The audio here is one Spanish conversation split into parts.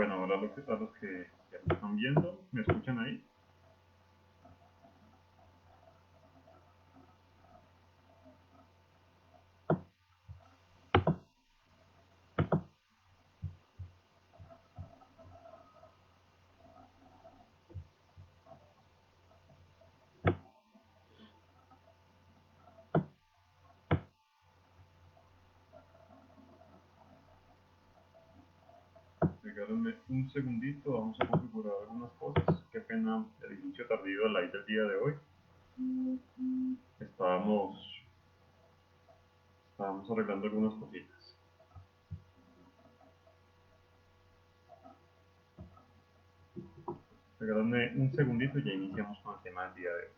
Bueno, ahora a los que ya me están viendo, ¿me escuchan ahí? Regálenme un segundito, vamos a configurar algunas cosas. Qué pena el inicio tardío del live del día de hoy. Estábamos, estábamos arreglando algunas cositas. Regálenme un segundito y ya iniciamos con el tema del día de hoy.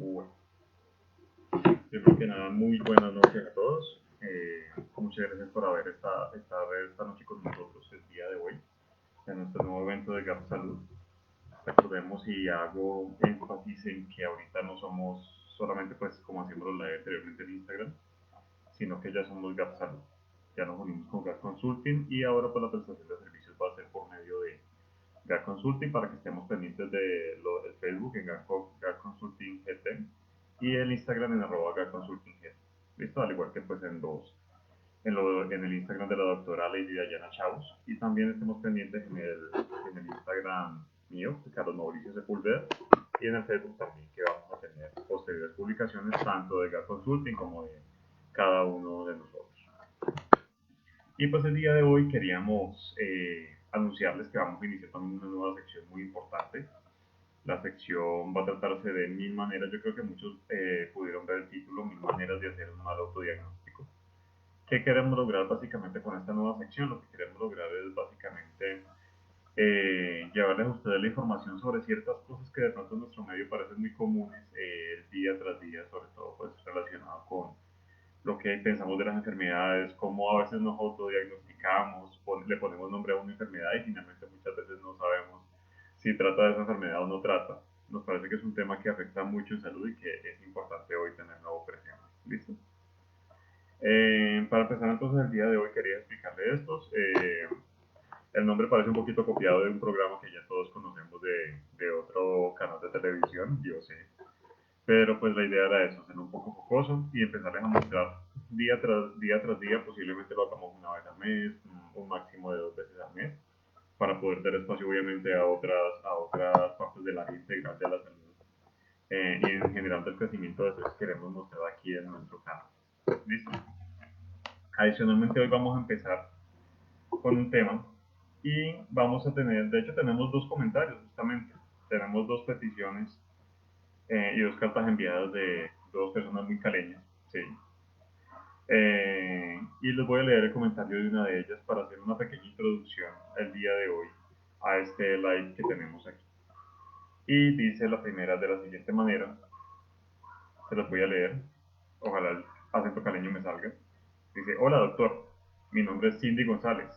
Bueno, primero que nada, muy buenas noches a todos. Muchas gracias por haber estado esta noche con nosotros el día de hoy en nuestro nuevo evento de GAP Salud. Recordemos y hago énfasis en que ahorita no somos solamente pues como hacíamos los live anteriormente en Instagram, sino que ya somos GAP Salud. Ya nos unimos con GAP Consulting y ahora pues la prestación de servicios va a ser por medio de GAP Consulting para que estemos pendientes de lo del Facebook en GAP Consulting GT y el Instagram en @GAP Consulting GT. Listo, al igual que pues en el Instagram de la doctora Lady Diana Chaus y también estemos pendientes en el Instagram mío, de Carlos Mauricio Sepúlveda, y en el Facebook también, que vamos a tener posteriores publicaciones tanto de GAP Consulting como de cada uno de nosotros. Y pues el día de hoy queríamos anunciarles que vamos a iniciar también una nueva sección muy importante. La sección va a tratarse de 1000 maneras, yo creo que muchos pudieron ver el título, 1000 maneras de hacer un mal autodiagnóstico. ¿Qué queremos lograr básicamente con esta nueva sección? Lo que queremos lograr es básicamente llevarles a ustedes la información sobre ciertas cosas que de pronto en nuestro medio parecen muy comunes día tras día, sobre todo pues relacionado con lo que pensamos de las enfermedades, cómo a veces nos autodiagnosticamos, le ponemos nombre a una enfermedad y finalmente muchas veces no sabemos si trata de esa enfermedad o no trata. Nos parece que es un tema que afecta mucho en salud y que es importante hoy tenerlo presente. ¿Listo? Para empezar entonces el día de hoy quería explicarle estos. El nombre parece un poquito copiado de un programa que ya todos conocemos de otro canal de televisión, yo sé. Pero pues la idea era eso, ser un poco jocoso y empezarles a mostrar día tras día, posiblemente lo hagamos una vez al mes, un máximo de 2 veces al mes, para poder dar espacio obviamente a otras partes del área integral de la salud y en general del crecimiento de eso que queremos mostrar aquí en nuestro canal. ¿Listo? Adicionalmente hoy vamos a empezar con un tema y vamos a tener, de hecho tenemos dos comentarios justamente, tenemos dos peticiones y dos cartas enviadas de dos personas muy caleñas, sí. Y les voy a leer el comentario de una de ellas para hacer una pequeña introducción el día de hoy a este live que tenemos aquí. Y dice la primera de la siguiente manera, se los voy a leer, ojalá el acento caleño me salga. Dice, hola doctor, mi nombre es Cindy González.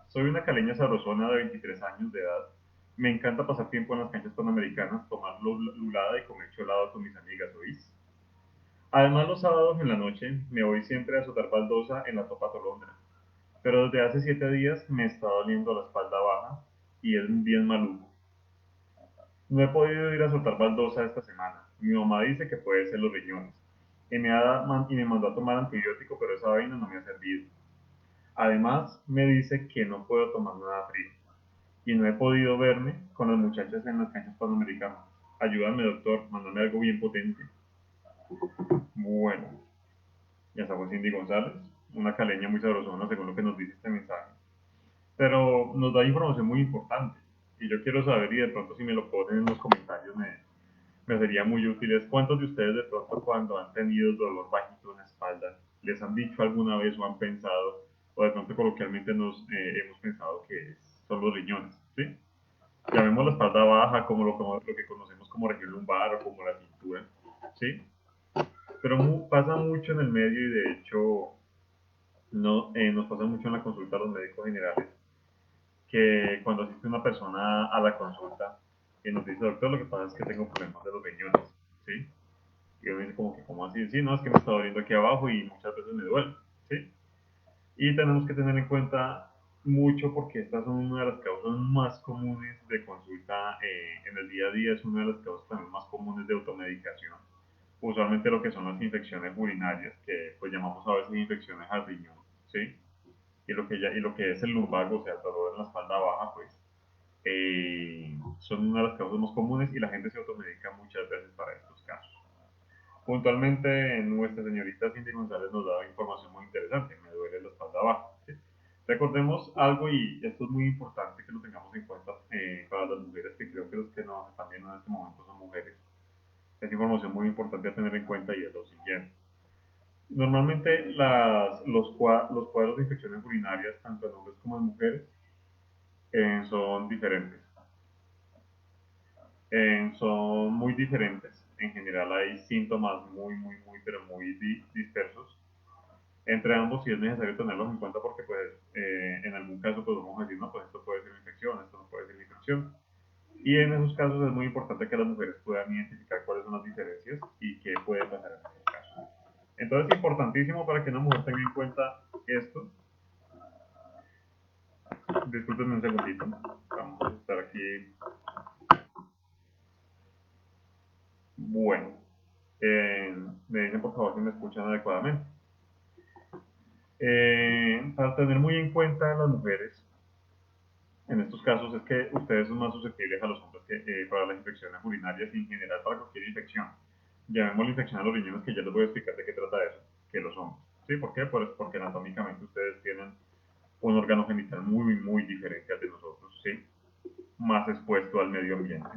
Soy una caleña sabrosona de 23 años de edad. Me encanta pasar tiempo en las canchas panamericanas, tomar lulada y comer cholado con mis amigas, ¿oís? Además, los sábados en la noche me voy siempre a azotar baldosa en la Topa Tolondra. Pero desde hace 7 días me está doliendo la espalda baja y es bien maluco. No he podido ir a soltar baldosa esta semana. Mi mamá dice que puede ser los riñones. Y me mandó a tomar antibiótico, pero esa vaina no me ha servido. Además, me dice que no puedo tomar nada frío. Y no he podido verme con las muchachas en las canchas panamericanas. Ayúdame, doctor, mándame algo bien potente. Bueno, ya estamos Cindy González, una caleña muy sabrosona, según lo que nos dice este mensaje. Pero nos da información muy importante. Y yo quiero saber, y de pronto si me lo ponen en los comentarios, me sería muy útil. Es cuántos de ustedes de pronto cuando han tenido dolor bajito en la espalda, les han dicho alguna vez o han pensado, o de pronto coloquialmente hemos pensado que son los riñones, ¿sí? Llamemos la espalda baja como lo que conocemos como región lumbar o como la cintura, ¿sí? Pero pasa mucho en el medio y de hecho no, nos pasa mucho en la consulta a los médicos generales que cuando asiste una persona a la consulta y nos dice, doctor, lo que pasa es que tengo problemas de los riñones, ¿sí? Y uno dice como que, ¿cómo así? Sí, no, es que me está doliendo aquí abajo y muchas veces me duele, ¿sí? Y tenemos que tener en cuenta mucho porque estas son una de las causas más comunes de consulta en el día a día, es una de las causas también más comunes de automedicación. Usualmente lo que son las infecciones urinarias, que pues llamamos a veces infecciones al riñón, ¿sí? Y lo que es el lumbago, o sea, el dolor en la espalda baja, pues son una de las causas más comunes y la gente se automedica muchas veces para estos casos. Puntualmente, nuestra señorita Cindy González nos daba información muy interesante. Me duele la espalda baja. ¿Sí? Recordemos algo, y esto es muy importante que lo tengamos en cuenta para las mujeres, que creo que los que nos están viendo en este momento son mujeres. Es información muy importante a tener en cuenta y es lo siguiente. Normalmente los cuadros de infecciones urinarias, tanto en hombres como en mujeres, son diferentes. Son muy diferentes. En general hay síntomas pero muy dispersos entre ambos y es necesario tenerlos en cuenta porque pues en algún caso pues vamos a decir, no, pues esto puede ser una infección, esto no puede ser una infección. Y en esos casos es muy importante que las mujeres puedan identificar cuáles son las diferencias y qué puede pasar en esos casos. Entonces es importantísimo para que una mujer tenga en cuenta esto. Disculpenme un segundito. Vamos a estar aquí. Bueno, me dicen por favor si me escuchan adecuadamente. Para tener muy en cuenta a las mujeres, en estos casos es que ustedes son más susceptibles a los hombres que para las infecciones urinarias y en general para cualquier infección. Llamémosle infección a los riñones, que ya les voy a explicar de qué trata eso, que los hombres. ¿Sí? ¿Por qué? Pues porque anatómicamente ustedes tienen un órgano genital muy diferente al de nosotros, ¿sí? Más expuesto al medio ambiente.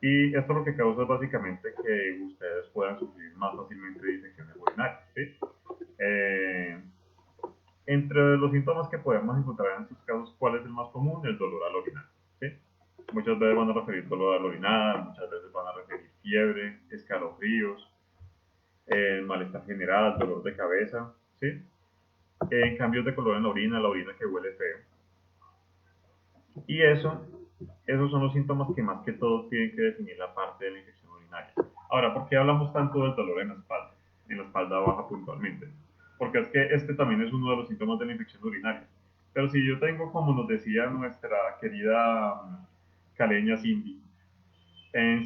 Y esto lo que causa es básicamente que ustedes puedan sufrir más fácilmente de infecciones urinarias, ¿sí? Eh, Entre los síntomas que podemos encontrar en estos casos, ¿cuál es el más común? El dolor al orinar. ¿Sí? Muchas veces van a referir dolor al orinar, muchas veces van a referir fiebre, escalofríos, malestar general, dolor de cabeza, ¿sí? Cambios de color en la orina que huele feo. Y esos son los síntomas que más que todo tienen que definir la parte de la infección urinaria. Ahora, ¿por qué hablamos tanto del dolor en la espalda baja puntualmente? Porque es que este también es uno de los síntomas de la infección urinaria. Pero si yo tengo, como nos decía nuestra querida caleña Cindy,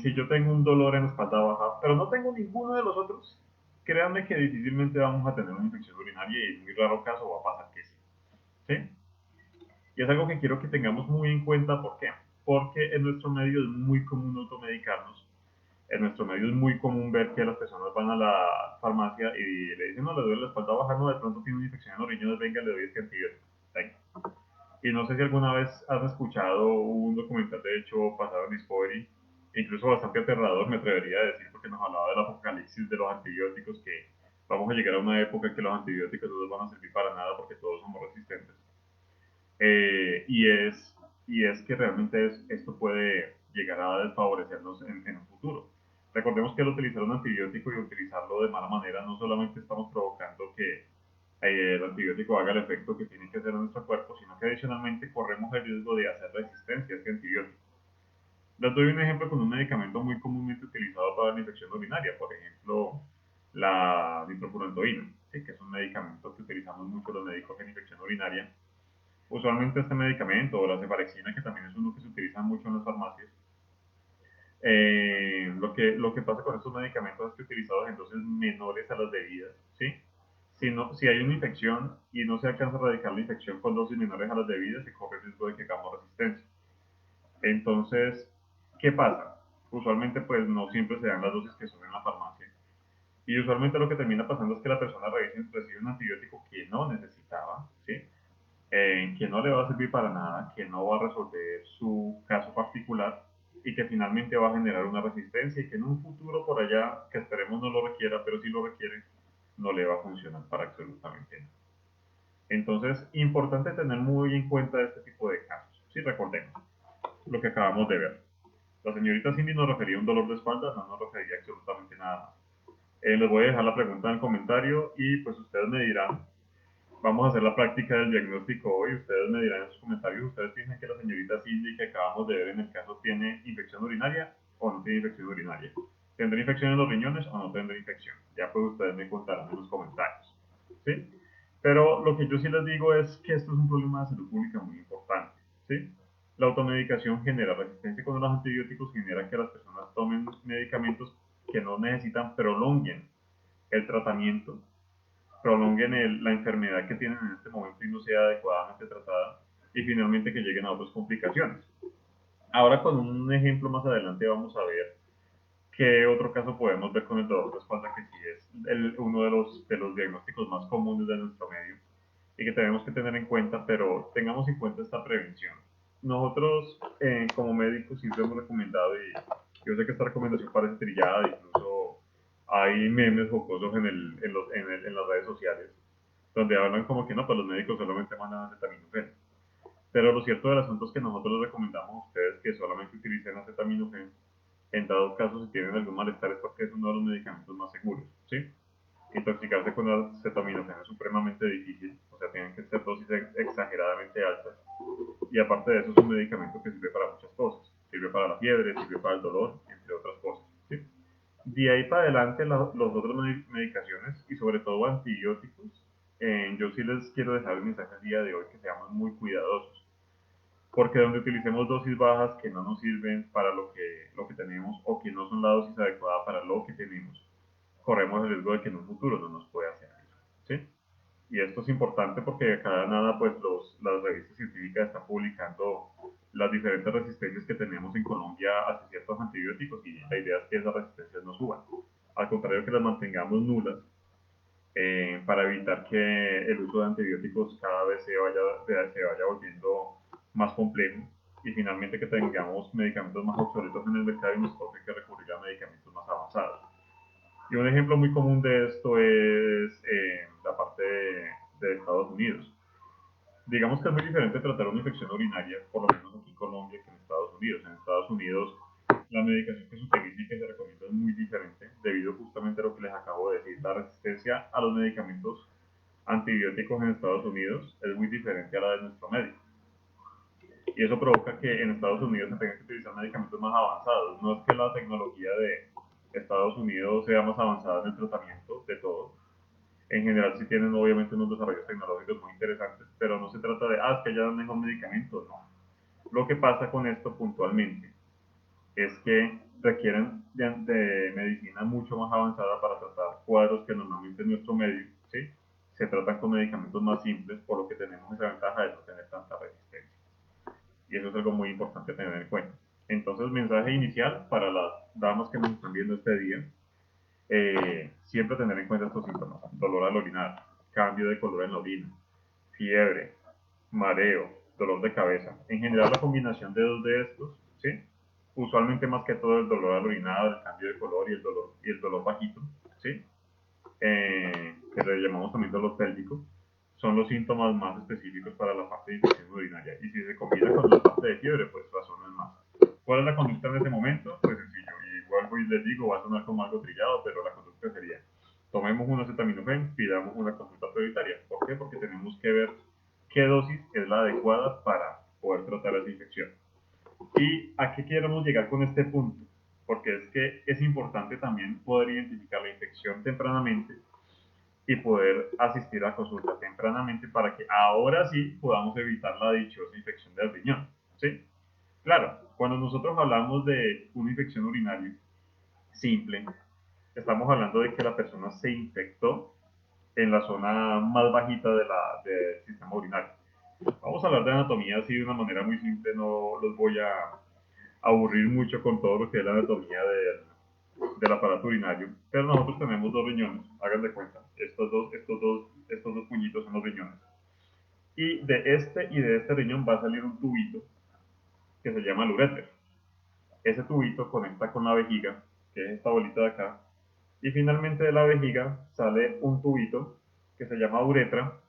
si yo tengo un dolor en la espalda baja, pero no tengo ninguno de los otros, créanme que difícilmente vamos a tener una infección urinaria y en muy raro caso va a pasar que sí. ¿Sí? Y es algo que quiero que tengamos muy en cuenta. ¿Por qué? Porque en nuestro medio es muy común automedicarnos. En nuestro medio es muy común ver que las personas van a la farmacia y le dicen, no, le duele la espalda baja, no, de pronto tiene una infección en los riñones, venga, le doy este antibiótico. Venga. Y no sé si alguna vez has escuchado un documental, de hecho, pasado en Discovery, incluso bastante aterrador, me atrevería a decir, porque nos hablaba del apocalipsis de los antibióticos, que vamos a llegar a una época en que los antibióticos no nos van a servir para nada porque todos somos resistentes. Eh, y, es, y es que realmente esto puede llegar a desfavorecernos en un futuro. Recordemos que al utilizar un antibiótico y utilizarlo de mala manera, no solamente estamos provocando que el antibiótico haga el efecto que tiene que hacer en nuestro cuerpo, sino que adicionalmente corremos el riesgo de hacer resistencia a este antibiótico. Les doy un ejemplo con un medicamento muy comúnmente utilizado para la infección urinaria, por ejemplo, la nitrofurantoína, ¿sí? Que es un medicamento que utilizamos mucho los médicos en infección urinaria. Usualmente este medicamento o la cefarexina, que también es uno que se utiliza mucho en las farmacias, lo que pasa con estos medicamentos es que utilizados en dosis menores a las debidas, ¿sí? Si hay una infección y no se alcanza a erradicar la infección con dosis menores a las debidas, se corre el riesgo de que hagamos resistencia. Entonces, ¿qué pasa? Usualmente pues no siempre se dan las dosis que son en la farmacia. Y usualmente lo que termina pasando es que la persona recibe un antibiótico que no necesitaba, ¿sí? Que no le va a servir para nada, que no va a resolver su caso particular y que finalmente va a generar una resistencia y que en un futuro por allá, que esperemos no lo requiera, pero si lo requiere, no le va a funcionar para absolutamente nada. Entonces, importante tener muy en cuenta este tipo de casos. Si recordemos lo que acabamos de ver. La señorita Cindy nos refería a un dolor de espalda, no nos refería absolutamente nada más. Les voy a dejar la pregunta en el comentario y pues ustedes me dirán, vamos a hacer la práctica del diagnóstico hoy, ustedes me dirán en sus comentarios, ¿ustedes piensan que la señorita Cindy que acabamos de ver en el caso tiene infección urinaria o no tiene infección urinaria? ¿Tendrá infección en los riñones o no tendrá infección? Ya pues ustedes me contarán en los comentarios, ¿sí? Pero lo que yo sí les digo es que esto es un problema de salud pública muy importante, ¿sí? La automedicación genera resistencia con los antibióticos, genera que las personas tomen medicamentos que no necesitan, prolonguen el tratamiento, prolonguen la enfermedad que tienen en este momento y no sea adecuadamente tratada, y finalmente que lleguen a otras complicaciones. Ahora con un ejemplo más adelante vamos a ver qué otro caso podemos ver con el dolor de espalda, que sí es uno de los diagnósticos más comunes de nuestro medio y que tenemos que tener en cuenta, pero tengamos en cuenta esta prevención. Nosotros como médicos siempre hemos recomendado, y yo sé que esta recomendación parece trillada, incluso hay memes jocosos en las redes sociales, donde hablan como que no, pues los médicos solamente mandan acetaminofén. Pero lo cierto del asunto es que nosotros les recomendamos a ustedes que solamente utilicen acetaminofén en dado caso si tienen algún malestar es porque es uno de los medicamentos más seguros, ¿sí? Intoxicarse con acetaminofén es supremamente difícil, o sea, tienen que ser dosis exageradamente altas. Y aparte de eso, es un medicamento que sirve para muchas cosas. Sirve para la fiebre, sirve para el dolor, entre otras cosas. ¿Sí? De ahí para adelante, los otros medicaciones y sobre todo antibióticos, yo sí les quiero dejar el mensaje el día de hoy que seamos muy cuidadosos. Porque donde utilicemos dosis bajas que no nos sirven para lo que tenemos o que no son la dosis adecuada para lo que tenemos, corremos el riesgo de que en un futuro no nos pueda hacer eso, ¿sí? Y esto es importante porque cada nada, pues las revistas científicas están publicando las diferentes resistencias que tenemos en Colombia hacia ciertos antibióticos y la idea es que esas resistencias no suban. Al contrario, que las mantengamos nulas para evitar que el uso de antibióticos cada vez se vaya volviendo más complejo y finalmente que tengamos medicamentos más obsoletos en el mercado y nos toque que recurrir a medicamentos más avanzados. Y un ejemplo muy común de esto es la parte de Estados Unidos. Digamos que es muy diferente tratar una infección urinaria, por lo menos aquí en Colombia, que en Estados Unidos. En Estados Unidos la medicación que se utiliza y que se recomienda es muy diferente, debido justamente a lo que les acabo de decir. La resistencia a los medicamentos antibióticos en Estados Unidos es muy diferente a la de nuestro médico. Y eso provoca que en Estados Unidos se tengan que utilizar medicamentos más avanzados. No es que la tecnología de Estados Unidos sea más avanzada en el tratamiento de todo. En general sí tienen obviamente unos desarrollos tecnológicos muy interesantes, pero no se trata de, es que ya dan mejor medicamentos, no. Lo que pasa con esto puntualmente es que requieren de medicina mucho más avanzada para tratar cuadros que normalmente en nuestro medio, ¿sí? Se tratan con medicamentos más simples, por lo que tenemos esa ventaja de no tener tanta resistencia. Y eso es algo muy importante tener en cuenta. Entonces, mensaje inicial para las damas que nos están viendo este día, siempre tener en cuenta estos síntomas: dolor al orinar, cambio de color en la orina, fiebre, mareo, dolor de cabeza. En general, la combinación de dos de estos, ¿sí? Usualmente más que todo el dolor al orinar, el cambio de color y el dolor bajito, ¿sí? Que le llamamos también dolor pélvico, son los síntomas más específicos para la parte de infección urinaria. Y si se combina con la parte de fiebre, pues razonan más. ¿Cuál es la conducta en ese momento? Pues sencillo, y vuelvo y les digo, va a sonar como algo trillado, pero la conducta sería: tomemos un acetaminofén, pidamos una consulta prioritaria. ¿Por qué? Porque tenemos que ver qué dosis es la adecuada para poder tratar esa infección. ¿Y a qué queremos llegar con este punto? Porque es que es importante también poder identificar la infección tempranamente y poder asistir a consulta tempranamente para que ahora sí podamos evitar la dichosa infección del riñón, ¿sí? Claro, cuando nosotros hablamos de una infección urinaria simple, estamos hablando de que la persona se infectó en la zona más bajita del sistema urinario. Vamos a hablar de anatomía así de una manera muy simple, no los voy a aburrir mucho con todo lo que es la anatomía del aparato urinario, pero nosotros tenemos dos riñones, hagan de cuenta, estos dos puñitos son los riñones. Y de este riñón va a salir un tubito que se llama el uréter. Ese tubito conecta con la vejiga, que es esta bolita de acá, y finalmente de la vejiga sale un tubito que se llama uretra,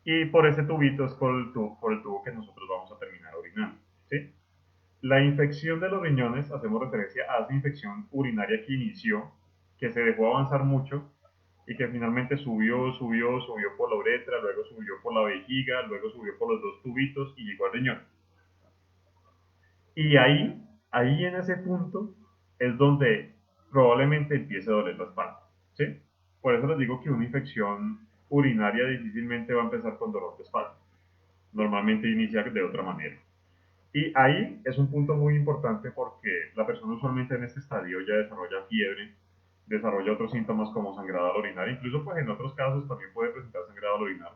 y por ese tubito es por el tubo que nosotros vamos a terminar orinando, ¿sí? La infección de los riñones, hacemos referencia a esa infección urinaria que inició que se dejó avanzar mucho y que finalmente subió por la uretra, luego subió por la vejiga, luego subió por los dos tubitos y llegó al riñón. Y ahí en ese punto es donde probablemente empiece a doler la espalda, ¿sí? Por eso les digo que una infección urinaria difícilmente va a empezar con dolor de espalda. Normalmente inicia de otra manera. Y ahí es un punto muy importante porque la persona usualmente en este estadio ya desarrolla fiebre, desarrolla otros síntomas como sangrado al orinar, incluso pues en otros casos también puede presentar sangrado al orinar,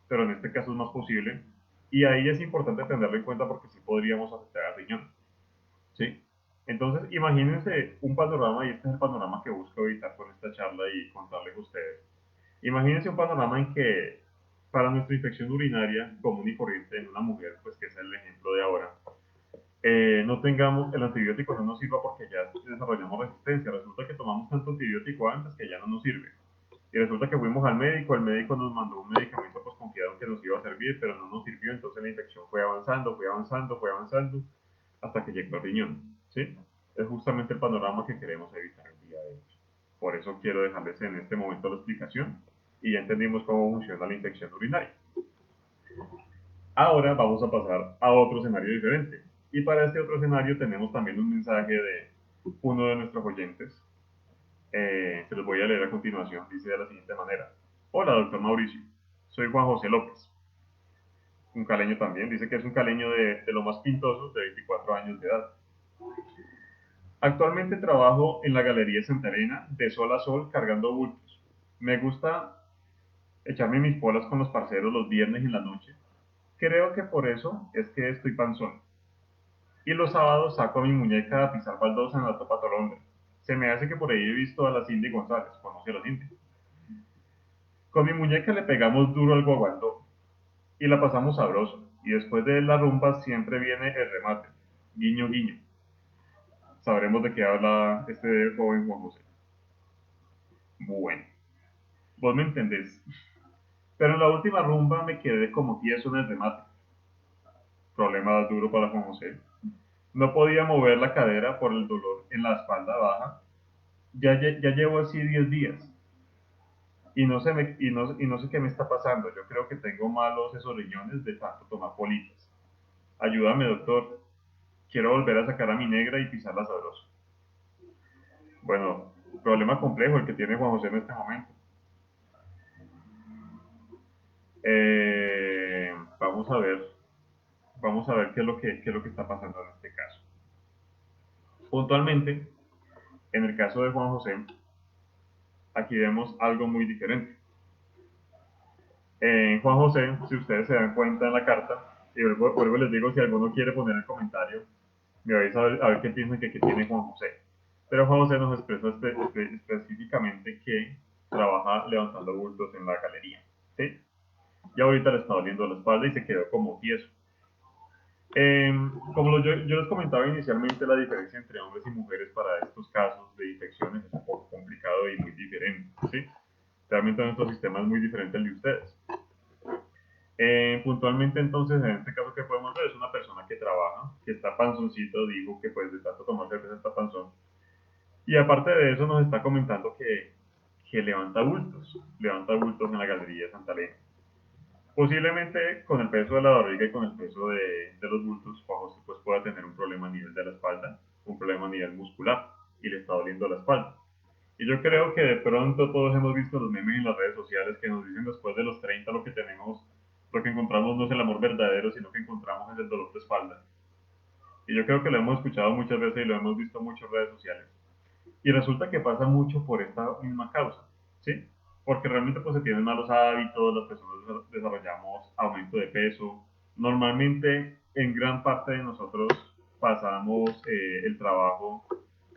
pero en este caso es más posible. Y ahí es importante tenerlo en cuenta porque sí podríamos afectar al riñón. ¿Sí? Entonces, imagínense un panorama, y este es el panorama que busco evitar con esta charla y contarles a ustedes. Imagínense un panorama en que para nuestra infección urinaria común y corriente en una mujer, pues que es el ejemplo de ahora, no tengamos el antibiótico no nos sirva porque ya desarrollamos resistencia. Resulta que tomamos tanto antibiótico antes que ya no nos sirve. Y resulta que fuimos al médico, el médico nos mandó un medicamento pues confiado que nos iba a servir, pero no nos sirvió, entonces la infección fue avanzando, fue avanzando, fue avanzando, hasta que llegó al riñón, ¿sí? Es justamente el panorama que queremos evitar el día de hoy. Por eso quiero dejarles en este momento la explicación y ya entendimos cómo funciona la infección urinaria. Ahora vamos a pasar a otro escenario diferente. Y para este otro escenario tenemos también un mensaje de uno de nuestros oyentes. Se los voy a leer a continuación. Dice de la siguiente manera. Hola, doctor Mauricio. Soy Juan José López. Un caleño también. Dice que es un caleño de lo más pintoso, de 24 años de edad. Actualmente trabajo en la Galería Santa Elena, de sol a sol, cargando bultos. Me gusta echarme mis polas con los parceros los viernes en la noche. Creo que por eso es que estoy panzón. Y los sábados saco a mi muñeca a pisar baldosa en la Topa Tolondra. Se me hace que por ahí he visto a la Cindy González, conoce a la Cindy. Con mi muñeca le pegamos duro al guaguancó y la pasamos sabroso. Y después de la rumba siempre viene el remate. Guiño, guiño. Sabremos de qué habla este joven Juan José. Bueno, vos me entendés. Pero en la última rumba me quedé como tieso en el remate. Problema duro para Juan José. No podía mover la cadera por el dolor en la espalda baja. Ya llevo así 10 días. Y no sé qué me está pasando. Yo creo que tengo malos esos riñones de tanto tomar politas. Ayúdame, doctor. Quiero volver a sacar a mi negra y pisarla sabroso. Bueno, problema complejo el que tiene Juan José en este momento. Vamos a ver, vamos a ver qué es lo que está pasando en este caso. Puntualmente, en el caso de Juan José, aquí vemos algo muy diferente. Juan José, si ustedes se dan cuenta en la carta, y vuelvo les digo, si alguno quiere poner el comentario, me vais a ver qué piensan que tiene Juan José. Pero Juan José nos expresa específicamente que trabaja levantando bultos en la galería. ¿Sí? Y ahorita le está doliendo la espalda y se quedó como tieso. Como yo les comentaba inicialmente, la diferencia entre hombres y mujeres para estos casos de infecciones es un poco complicado y muy diferente. ¿Sí? Realmente nuestro sistema es muy diferente al de ustedes. Puntualmente entonces en este caso que podemos ver es una persona que trabaja, que está panzoncito, digo que pues de tanto tomar cerveza está panzón. Y aparte de eso nos está comentando que levanta bultos en la galería de Santa Elena. Posiblemente con el peso de la barriga y con el peso de los bultos, Juan José pues pueda tener un problema a nivel de la espalda, un problema a nivel muscular y le está doliendo la espalda. Y yo creo que de pronto todos hemos visto los memes en las redes sociales que nos dicen después de los 30 lo que tenemos, lo que encontramos no es el amor verdadero, sino que encontramos es el dolor de espalda. Y yo creo que lo hemos escuchado muchas veces y lo hemos visto mucho en redes sociales. Y resulta que pasa mucho por esta misma causa, ¿sí? Porque realmente pues se tienen malos hábitos, las personas desarrollamos aumento de peso. Normalmente en gran parte de nosotros pasamos el trabajo,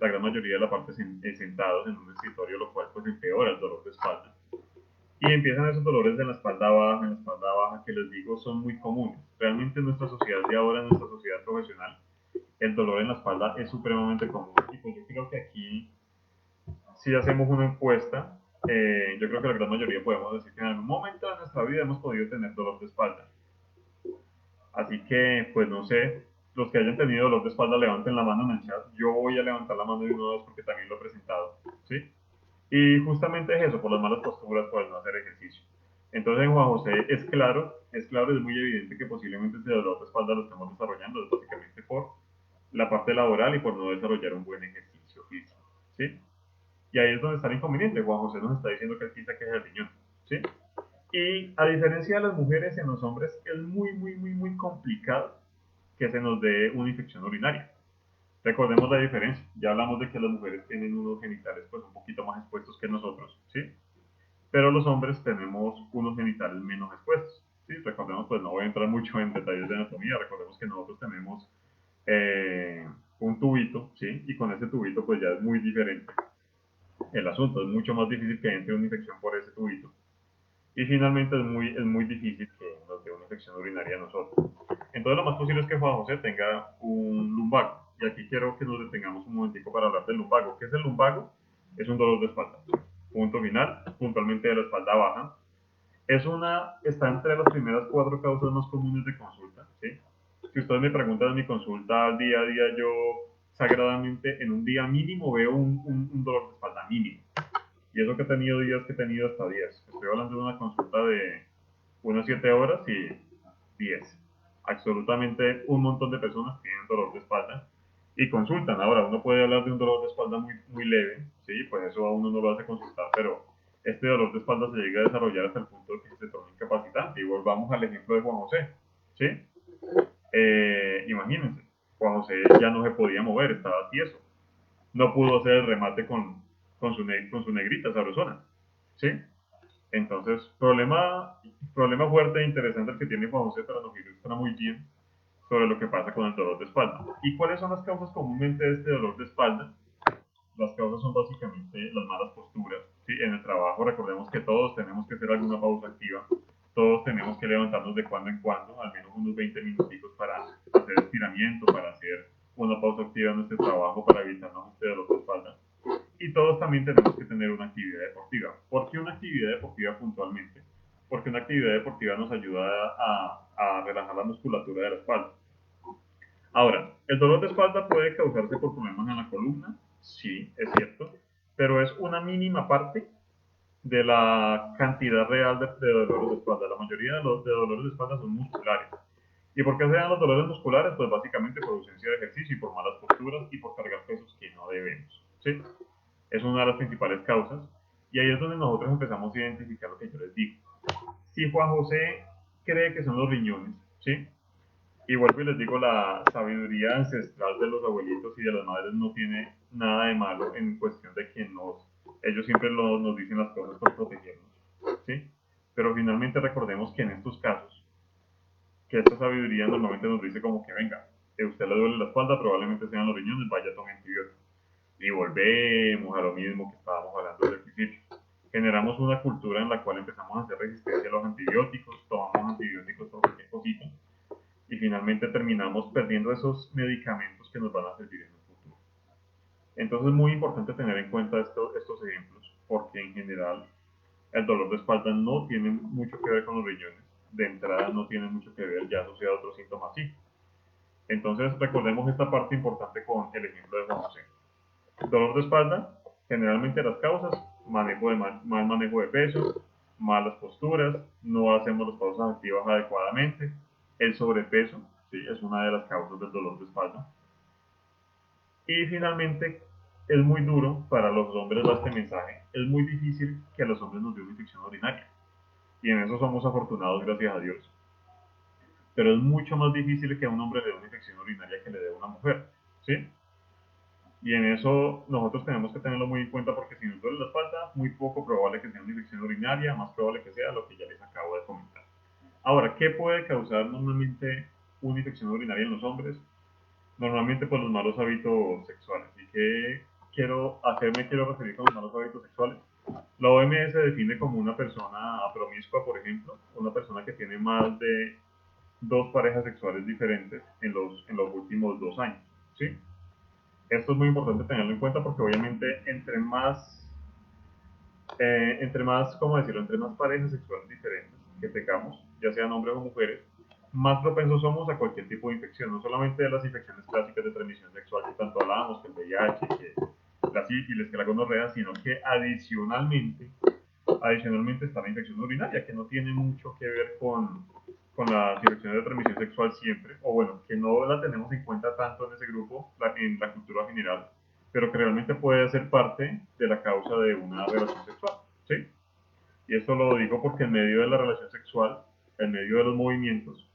la gran mayoría de la parte sentados en un escritorio, lo cual pues empeora el dolor de espalda. Y empiezan esos dolores en la espalda baja, que les digo son muy comunes. Realmente en nuestra sociedad de ahora, en nuestra sociedad profesional, el dolor en la espalda es supremamente común. Y pues yo creo que aquí si hacemos una encuesta, yo creo que la gran mayoría podemos decir que en algún momento de nuestra vida hemos podido tener dolor de espalda. Así que, pues no sé, los que hayan tenido dolor de espalda levanten la mano en el chat. Yo voy a levantar la mano de una vez porque también lo he presentado. ¿Sí? Y justamente es eso, por las malas posturas, por el no hacer ejercicio. Entonces en Juan José es claro, es muy evidente que posiblemente ese dolor de espalda lo estamos desarrollando es básicamente por la parte laboral y por no desarrollar un buen ejercicio físico, ¿sí? Y ahí es donde está el inconveniente. Juan José nos está diciendo que aquí se queja el riñón, ¿sí? Y a diferencia de las mujeres, en los hombres es muy complicado que se nos dé una infección urinaria. Recordemos la diferencia. Ya hablamos de que las mujeres tienen unos genitales pues un poquito más expuestos que nosotros, ¿sí? Pero los hombres tenemos unos genitales menos expuestos, ¿sí? Recordemos, pues no voy a entrar mucho en detalles de anatomía, recordemos que nosotros tenemos eh, un tubito, ¿sí? Y con ese tubito pues ya es muy diferente el asunto, es mucho más difícil que entre una infección por ese tubito. Y finalmente es muy difícil que nos dé una infección urinaria a nosotros. Entonces lo más posible es que Juan José tenga un lumbago. Y aquí quiero que nos detengamos un momentico para hablar del lumbago. ¿Qué es el lumbago? Es un dolor de espalda. Punto final, puntualmente de la espalda baja. Está entre las primeras cuatro causas más comunes de consulta, ¿sí? Si ustedes me preguntan en mi consulta día a día, yo sagradamente en un día mínimo veo un dolor de espalda mínimo. Y eso que he tenido días que he tenido hasta 10. Estoy hablando de una consulta de unas 7 horas y 10. Absolutamente un montón de personas tienen dolor de espalda y consultan. Ahora, uno puede hablar de un dolor de espalda muy leve, sí, pues eso a uno no lo hace consultar, pero este dolor de espalda se llega a desarrollar hasta el punto de que se torna incapacitante. Y volvamos al ejemplo de Juan José, ¿sí? Imagínense, Juan José ya no se podía mover, estaba tieso. No pudo hacer el remate con su negrita sabrosona, ¿sí? Entonces, problema fuerte e interesante el que tiene Juan José, pero nos ilustra muy bien sobre lo que pasa con el dolor de espalda. ¿Y cuáles son las causas comúnmente de este dolor de espalda? Las causas son básicamente las malas posturas. ¿Sí? En el trabajo recordemos que todos tenemos que hacer alguna pausa activa, todos tenemos que levantarnos de cuando en cuando, al menos unos 20 minuticos para hacer estiramiento, para hacer una pausa activa en nuestro trabajo para evitarnos este dolor de espalda. Y todos también tenemos que tener una actividad deportiva. ¿Por qué una actividad deportiva puntualmente? Porque una actividad deportiva nos ayuda a relajar la musculatura de la espalda. Ahora, ¿el dolor de espalda puede causarse por problemas en la columna? Sí, es cierto, pero es una mínima parte de la cantidad real de dolores de espalda. La mayoría de dolores de espalda son musculares. ¿Y por qué se dan los dolores musculares? Pues básicamente por ausencia de ejercicio y por malas posturas y por cargar pesos que no debemos. ¿Sí? Es una de las principales causas. Y ahí es donde nosotros empezamos a identificar lo que yo les digo. Si Juan José cree que son los riñones, ¿sí? Y vuelvo y les digo, la sabiduría ancestral de los abuelitos y de las madres no tiene nada de malo en cuestión de que ellos siempre nos dicen las cosas por protegernos, ¿sí? Pero finalmente recordemos que en estos casos, que esta sabiduría normalmente nos dice como que venga, si a usted le duele la espalda, probablemente sean los riñones, vaya, tome antibióticos. Y volvemos a lo mismo que estábamos hablando desde el principio. Generamos una cultura en la cual empezamos a hacer resistencia a los antibióticos, tomamos antibióticos por cualquier cosita y finalmente terminamos perdiendo esos medicamentos que nos van a servir en el futuro. Entonces es muy importante tener en cuenta estos ejemplos porque en general el dolor de espalda no tiene mucho que ver con los riñones, de entrada no tiene mucho que ver ya asociado a otros síntomas sí. Entonces recordemos esta parte importante con el ejemplo de Juan José. Dolor de espalda, generalmente las causas, mal manejo de peso, malas posturas, no hacemos las pausas activas adecuadamente, el sobrepeso, sí, es una de las causas del dolor de espalda. Y finalmente, es muy duro para los hombres dar este mensaje, es muy difícil que a los hombres nos dé una infección urinaria. Y en eso somos afortunados, gracias a Dios. Pero es mucho más difícil que a un hombre le dé una infección urinaria que le dé a una mujer, ¿sí? Y en eso nosotros tenemos que tenerlo muy en cuenta porque si nos duele la espalda, muy poco probable que sea una infección urinaria, más probable que sea lo que ya les acabo de comentar. Ahora, ¿qué puede causar normalmente una infección urinaria en los hombres? Normalmente por los malos hábitos sexuales. ¿Y qué quiero referir con los malos hábitos sexuales? La OMS define como una persona promiscua, por ejemplo, una persona que tiene más de dos parejas sexuales diferentes en los últimos 2 años. ¿Sí? Esto es muy importante tenerlo en cuenta porque obviamente entre más, ¿cómo decirlo? Entre más parejas sexuales diferentes que tengamos, ya sean hombres o mujeres, más propensos somos a cualquier tipo de infección, no solamente de las infecciones clásicas de transmisión sexual que tanto hablábamos, que el VIH, que la sífilis, que la gonorrea, sino que adicionalmente está la infección urinaria, que no tiene mucho que ver con las infecciones de transmisión sexual siempre, o bueno, que no la tenemos en cuenta tanto en ese grupo, en la cultura general, pero que realmente puede ser parte de la causa de una relación sexual, ¿sí? Y esto lo digo porque en medio de la relación sexual, en medio de los movimientos,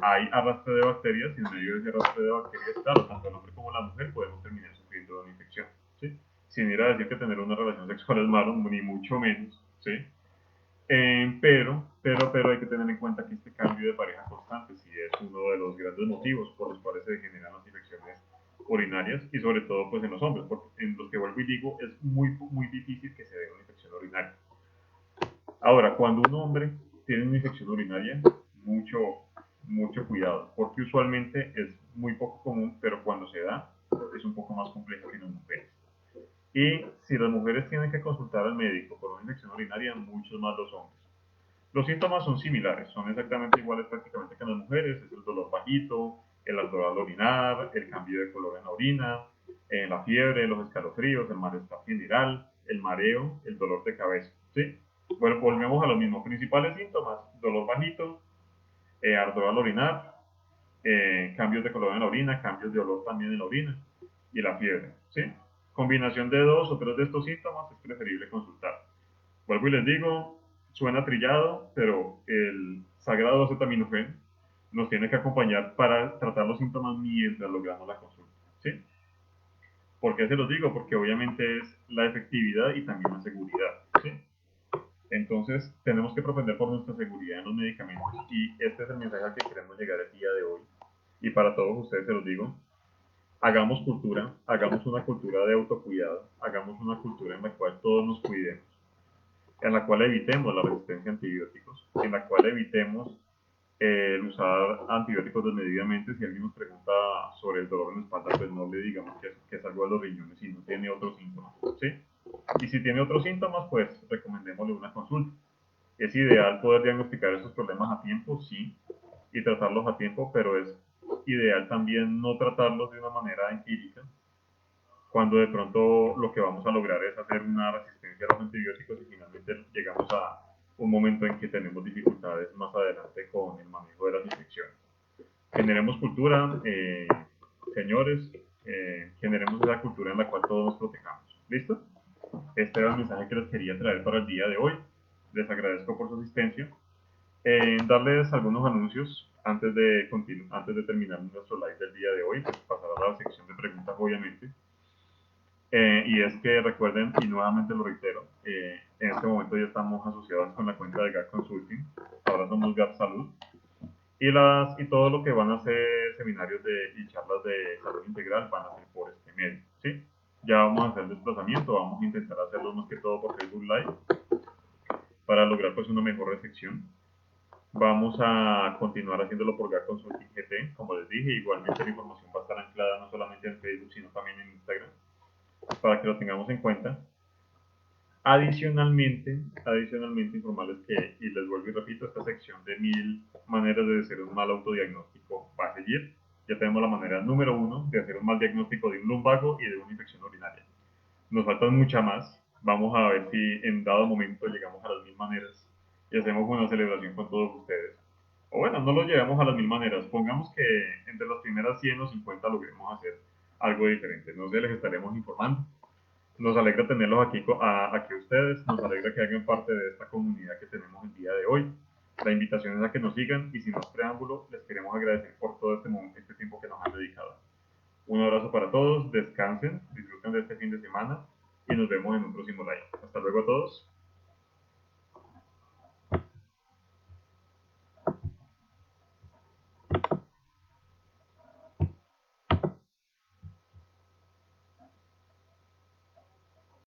hay arrastre de bacterias y en medio de ese arrastre de bacterias, claro, tanto el hombre como la mujer podemos terminar sufriendo de una infección, ¿sí? Sin ir a decir que tener una relación sexual es malo, ni mucho menos, ¿sí? Pero hay que tener en cuenta que este cambio de pareja constante sí es uno de los grandes motivos por los cuales se generan las infecciones urinarias y sobre todo pues en los hombres, porque en los que vuelvo y digo es muy difícil que se dé una infección urinaria. Ahora, cuando un hombre tiene una infección urinaria, mucho cuidado, porque usualmente es muy poco común, pero cuando se da es un poco más complejo que en las mujeres. Y si las mujeres tienen que consultar al médico por una infección urinaria, muchos más los hombres. Los síntomas son similares, son exactamente iguales prácticamente que en las mujeres, es el dolor bajito, el ardor al orinar, el cambio de color en la orina, la fiebre, los escalofríos, el malestar general, el mareo, el dolor de cabeza, ¿sí? Bueno, volvemos a los mismos principales síntomas, dolor bajito, ardor al orinar, cambios de color en la orina, cambios de olor también en la orina y la fiebre, ¿sí? Combinación de 2 o 3 de estos síntomas es preferible consultar. Vuelvo y les digo, suena trillado, pero el sagrado acetaminofén nos tiene que acompañar para tratar los síntomas mientras logramos la consulta, ¿sí? ¿Por qué se los digo? Porque obviamente es la efectividad y también la seguridad, ¿sí? Entonces, tenemos que propender por nuestra seguridad en los medicamentos y este es el mensaje al que queremos llegar el día de hoy. Y para todos ustedes se los digo, hagamos cultura, hagamos una cultura de autocuidado, hagamos una cultura en la cual todos nos cuidemos, en la cual evitemos la resistencia a antibióticos, en la cual evitemos el usar antibióticos desmedidamente. Si alguien nos pregunta sobre el dolor en la espalda, pues no le digamos que es algo de los riñones y no tiene otros síntomas, ¿sí? Y si tiene otros síntomas, pues recomendémosle una consulta. Es ideal poder diagnosticar esos problemas a tiempo, sí, y tratarlos a tiempo, pero es ideal también no tratarlos de una manera empírica, cuando de pronto lo que vamos a lograr es hacer una resistencia a los antibióticos y finalmente llegamos a un momento en que tenemos dificultades más adelante con el manejo de las infecciones. Generemos cultura, señores, generemos esa cultura en la cual todos nos protejamos. ¿Listo? Este era el mensaje que les quería traer para el día de hoy. Les agradezco por su asistencia. Darles algunos anuncios antes de terminar nuestro live del día de hoy, pues pasar a la sección de preguntas, obviamente. Y es que recuerden, y nuevamente lo reitero, en este momento ya estamos asociados con la cuenta de GAP Consulting, ahora somos GAP Salud, y todo lo que van a ser seminarios y charlas de salud integral van a ser por este medio, ¿sí? Ya vamos a hacer el desplazamiento, vamos a intentar hacerlo más que todo por Facebook Live, para lograr pues una mejor recepción. Vamos a continuar haciéndolo por GAP Consulting GT, como les dije, igualmente la información va a estar anclada no solamente en Facebook, sino también en Instagram, para que lo tengamos en cuenta. Adicionalmente informarles que, y les vuelvo y repito, esta sección de 1000 maneras de hacer un mal autodiagnóstico va a seguir. Ya tenemos la manera número 1 de hacer un mal diagnóstico de un lumbago y de una infección urinaria. Nos faltan muchas más. Vamos a ver si en dado momento llegamos a las 1000 maneras y hacemos una celebración con todos ustedes. O bueno, no lo llevamos a las 1000 maneras. Pongamos que entre las primeras 100 o 50 logremos hacer algo diferente. No sé, les estaremos informando. Nos alegra tenerlos aquí ustedes, nos alegra que hagan parte de esta comunidad que tenemos el día de hoy. La invitación es a que nos sigan y sin más preámbulo, les queremos agradecer por todo este tiempo que nos han dedicado. Un abrazo para todos, descansen, disfruten de este fin de semana y nos vemos en un próximo live. Hasta luego a todos.